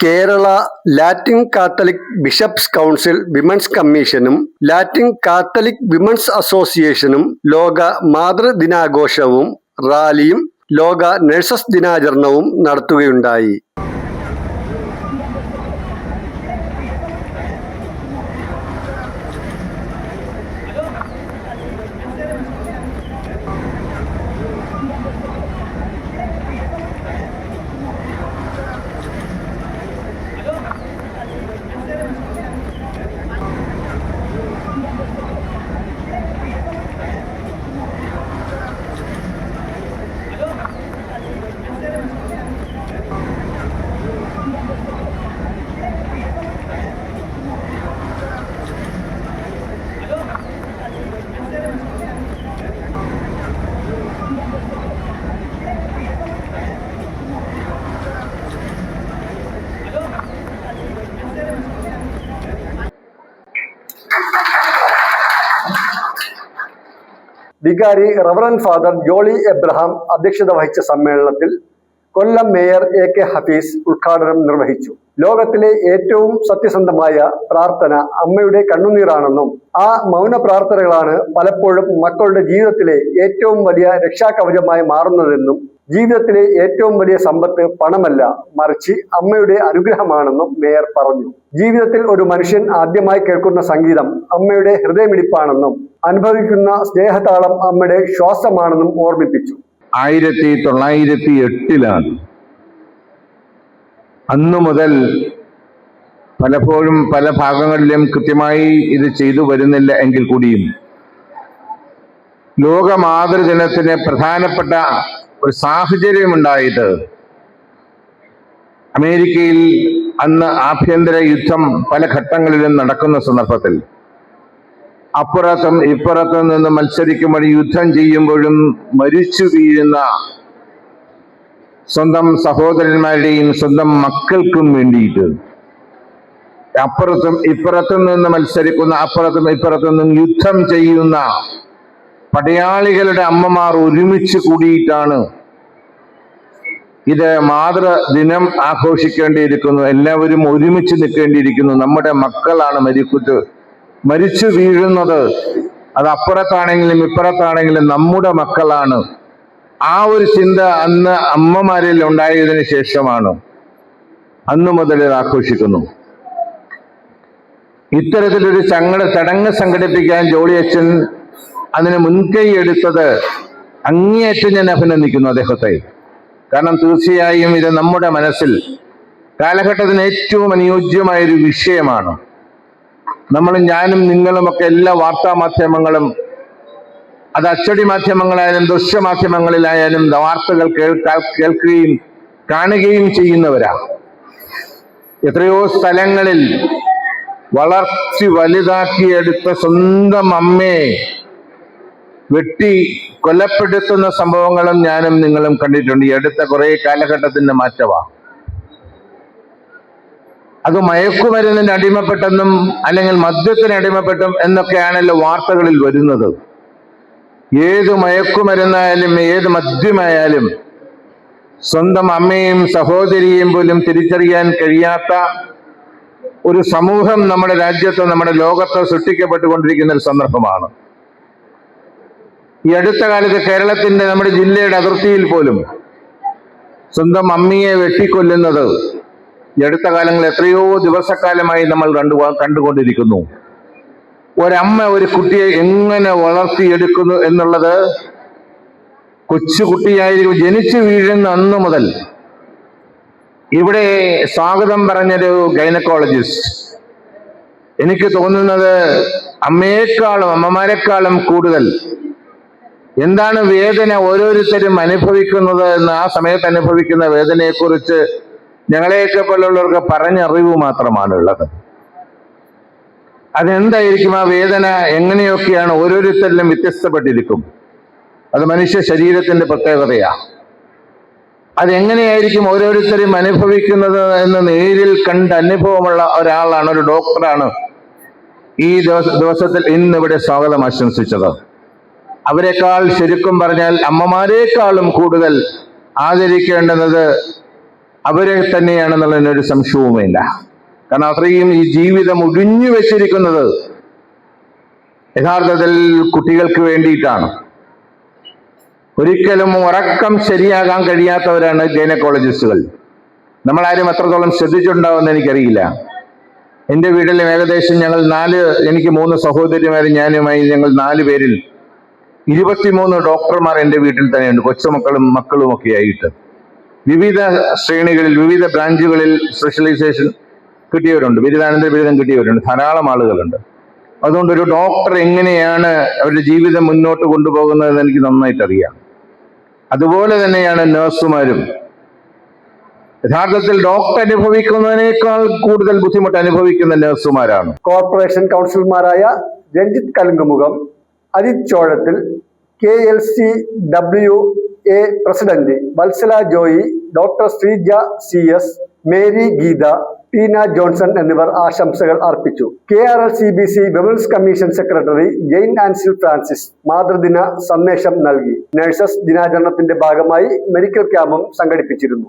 Kerala Latin Catholic bishops council women's കമ്മീഷനും Latin Catholic women's അസോസിയേഷനും ലോക മാതൃദിനാഘോഷവും റാലിയും ലോക നഴ്സസ് ദിനാചരണവും നടത്തുകയുണ്ടായി. വികാരി റവറന്റ് ഫാദർ ജോളി എബ്രഹാം അധ്യക്ഷത വഹിച്ച സമ്മേളനത്തിൽ കൊല്ലം മേയർ AK ഹഫീസ് ഉദ്ഘാടനം നിർവഹിച്ചു. ലോകത്തിലെ ഏറ്റവും സത്യസന്ധമായ പ്രാർത്ഥന അമ്മയുടെ കണ്ണുനീരാണെന്നും ആ മൗന പ്രാർത്ഥനകളാണ് പലപ്പോഴും മക്കളുടെ ജീവിതത്തിലെ ഏറ്റവും വലിയ രക്ഷാകവചമായി മാറുന്നതെന്നും ജീവിതത്തിലെ ഏറ്റവും വലിയ സമ്പത്ത് പണമല്ല, മറിച്ച് അമ്മയുടെ അനുഗ്രഹമാണെന്നും മേയർ പറഞ്ഞു. ജീവിതത്തിൽ ഒരു മനുഷ്യൻ ആദ്യമായി കേൾക്കുന്ന സംഗീതം അമ്മയുടെ ഹൃദയമിടിപ്പാണെന്നും അനുഭവിക്കുന്ന സ്നേഹതാളം അമ്മയുടെ ശ്വാസമാണെന്നും ഓർമ്മിപ്പിച്ചു. 1908 അന്നു മുതൽ പലപ്പോഴും പല ഭാഗങ്ങളിലും കൃത്യമായി ഇത് ചെയ്തു വരുന്നില്ല എങ്കിൽ കൂടിയും ലോക മാതൃദിനത്തിന് പ്രധാനപ്പെട്ട ഒരു സാഹചര്യമുണ്ടായത് അമേരിക്കയിൽ അന്ന് ആഭ്യന്തര യുദ്ധം പല ഘട്ടങ്ങളിലും നടക്കുന്ന സന്ദർഭത്തിൽ അപ്പുറത്തും ഇപ്പുറത്തും നിന്ന് മത്സരിക്കുമ്പോൾ യുദ്ധം ചെയ്യുമ്പോഴും മരിച്ചു വീഴുന്ന സ്വന്തം സഹോദരന്മാരുടെയും സ്വന്തം മക്കൾക്കും വേണ്ടിയിട്ട് അപ്പുറത്തും ഇപ്പുറത്തും നിന്ന് മത്സരിക്കുന്ന അപ്പുറത്തും ഇപ്പുറത്തും നിന്നും യുദ്ധം ചെയ്യുന്ന പടയാളികളുടെ അമ്മമാർ ഒരുമിച്ച് കൂടിയിട്ടാണ് ഇത് മാതൃദിനം ആഘോഷിക്കേണ്ടിയിരിക്കുന്നു. എല്ലാവരും ഒരുമിച്ച് നിൽക്കേണ്ടിയിരിക്കുന്നു. നമ്മുടെ മക്കളാണ് മരിച്ചു വീഴുന്നത്. അത് അപ്പുറത്താണെങ്കിലും ഇപ്പുറത്താണെങ്കിലും നമ്മുടെ മക്കളാണ്. ആ ഒരു ചിന്ത അന്ന് അമ്മമാരിൽ ഉണ്ടായതിനു ശേഷമാണ് അന്നു മുതൽ ഇത് ആഘോഷിക്കുന്നു. ഇത്തരത്തിലൊരു ചടങ്ങ് സംഘടിപ്പിക്കാൻ ജോളി അച്ഛൻ അതിന് മുൻകൈ എടുത്തത് അങ്ങേയറ്റം ഞാൻ അഭിനന്ദിക്കുന്നു അദ്ദേഹത്തെ. കാരണം തീർച്ചയായും ഇത് നമ്മുടെ മനസ്സിൽ കാലഘട്ടത്തിന് ഏറ്റവും അനുയോജ്യമായൊരു വിഷയമാണ്. ഞാനും നിങ്ങളുമൊക്കെ എല്ലാ വാർത്താ മാധ്യമങ്ങളും, അത് അച്ചടി മാധ്യമങ്ങളായാലും ദൃശ്യമാധ്യമങ്ങളിലായാലും വാർത്തകൾ കേൾക്കുകയും കാണുകയും ചെയ്യുന്നവരാ. എത്രയോ സ്ഥലങ്ങളിൽ വളർത്തി വലുതാക്കിയെടുത്ത സ്വന്തം അമ്മയെ വെട്ടി കൊലപ്പെടുത്തുന്ന സംഭവങ്ങളും ഞാനും നിങ്ങളും കണ്ടിട്ടുണ്ട്. ഈ അടുത്ത കുറെ കാലഘട്ടത്തിന്റെ മാറ്റമാണ്. അത് മയക്കുമരുന്നിന് അടിമപ്പെട്ടെന്നും അല്ലെങ്കിൽ മദ്യത്തിന് അടിമപ്പെട്ടും എന്നൊക്കെയാണല്ലോ വാർത്തകളിൽ വരുന്നത്. ഏത് മയക്കുമരുന്നായാലും ഏത് മദ്യമായാലും സ്വന്തം അമ്മയും സഹോദരിയെയും പോലും തിരിച്ചറിയാൻ കഴിയാത്ത ഒരു സമൂഹം നമ്മുടെ രാജ്യത്ത്, നമ്മുടെ ലോകത്ത് സൃഷ്ടിക്കപ്പെട്ടുകൊണ്ടിരിക്കുന്ന ഒരു സന്ദർഭമാണ്. ഈ അടുത്ത കാലത്ത് കേരളത്തിന്റെ, നമ്മുടെ ജില്ലയുടെ അതിർത്തിയിൽ പോലും സ്വന്തം അമ്മയെ വെട്ടിക്കൊല്ലുന്നത് ഈ അടുത്ത കാലങ്ങളിൽ എത്രയോ ദിവസക്കാലമായി നമ്മൾ കണ്ടുകൊണ്ടിരിക്കുന്നു. ഒരമ്മ ഒരു കുട്ടിയെ എങ്ങനെ വളർത്തിയെടുക്കുന്നു എന്നുള്ളത് കൊച്ചുകുട്ടിയായിരിക്കും ജനിച്ചു വീഴുന്ന അന്ന് മുതൽ. ഇവിടെ സ്വാഗതം പറഞ്ഞൊരു ഗൈനക്കോളജിസ്റ്റ്, എനിക്ക് തോന്നുന്നത് അമ്മമാരെക്കാളും കൂടുതൽ എന്താണ് വേദന ഓരോരുത്തരും അനുഭവിക്കുന്നത് എന്ന്, ആ സമയത്ത് അനുഭവിക്കുന്ന വേദനയെക്കുറിച്ച് ഞങ്ങളെയൊക്കെ പോലുള്ളവർക്ക് പറഞ്ഞറിവ് മാത്രമാണുള്ളത്. അതെന്തായിരിക്കും ആ വേദന, എങ്ങനെയൊക്കെയാണ് ഓരോരുത്തരിലും വ്യത്യസ്തപ്പെട്ടിരിക്കും. അത് മനുഷ്യ ശരീരത്തിന്റെ പ്രത്യേകതയാണ്. അതെങ്ങനെയായിരിക്കും ഓരോരുത്തരും അനുഭവിക്കുന്നത് എന്ന് നേരിൽ കണ്ട അനുഭവമുള്ള ഒരാളാണ്, ഒരു ഡോക്ടറാണ് ഈ ദിവസത്തിൽ ഇന്നിവിടെ സ്വാഗതം ആശംസിച്ചത്. അവരെക്കാൾ, ശരിക്കും പറഞ്ഞാൽ അമ്മമാരെക്കാളും കൂടുതൽ ആദരിക്കേണ്ടുന്നത് അവരെ തന്നെയാണെന്നുള്ളതിനൊരു സംശയവുമില്ല. കാരണം അത്രയും ഈ ജീവിതം ഒഴിഞ്ഞു വെച്ചിരിക്കുന്നത് യഥാർത്ഥത്തിൽ കുട്ടികൾക്ക് വേണ്ടിയിട്ടാണ്. ഒരിക്കലും ഉറക്കം ശരിയാകാൻ കഴിയാത്തവരാണ് ഗൈനക്കോളജിസ്റ്റുകൾ. നമ്മളാരും എത്രത്തോളം ശ്രദ്ധിച്ചിട്ടുണ്ടാവുമെന്ന് എനിക്കറിയില്ല. എൻ്റെ വീട്ടിലും ഏകദേശം എനിക്ക് 3 സഹോദരിമാരും ഞാനുമായി ഞങ്ങൾ 4 പേരിൽ 23 ഡോക്ടർമാർ എൻ്റെ വീട്ടിൽ തന്നെയുണ്ട്, കൊച്ചുമക്കളും മക്കളും ഒക്കെ ആയിട്ട്. വിവിധ ശ്രേണികളിൽ വിവിധ ബ്രാഞ്ചുകളിൽ സ്പെഷ്യലൈസേഷൻ കിട്ടിയവരുണ്ട്, ബിരുദാനന്തര ബിരുദം കിട്ടിയവരുണ്ട്, ധാരാളം ആളുകളുണ്ട്. അതുകൊണ്ട് ഒരു ഡോക്ടർ എങ്ങനെയാണ് അവരുടെ ജീവിതം മുന്നോട്ട് കൊണ്ടുപോകുന്നതെന്ന് എനിക്ക് നന്നായിട്ട് അറിയാം. അതുപോലെ തന്നെയാണ് നഴ്സുമാരും. യഥാർത്ഥത്തിൽ ഡോക്ടർ അനുഭവിക്കുന്നതിനേക്കാൾ കൂടുതൽ ബുദ്ധിമുട്ട് അനുഭവിക്കുന്ന നഴ്സുമാരാണ്. കോർപ്പറേഷൻ കൗൺസിലർമാരായ Ranjith Kalunkumukham, Ajith Chozhathil, KLCWA president Vatsala Joy, doctor Sreeja CS, Mary Geetha, Tina Johnson എന്നിവർ ആശംസകൾ അർപ്പിച്ചു. KRLCBC women's commission secretary Jain Ansil Francis മാതൃദിന സന്ദേശം നൽകി. നഴ്സസ് ദിനാചരണത്തിന്റെ ഭാഗമായി മെഡിക്കൽ ക്യാമ്പും സംഘടിപ്പിച്ചിരുന്നു.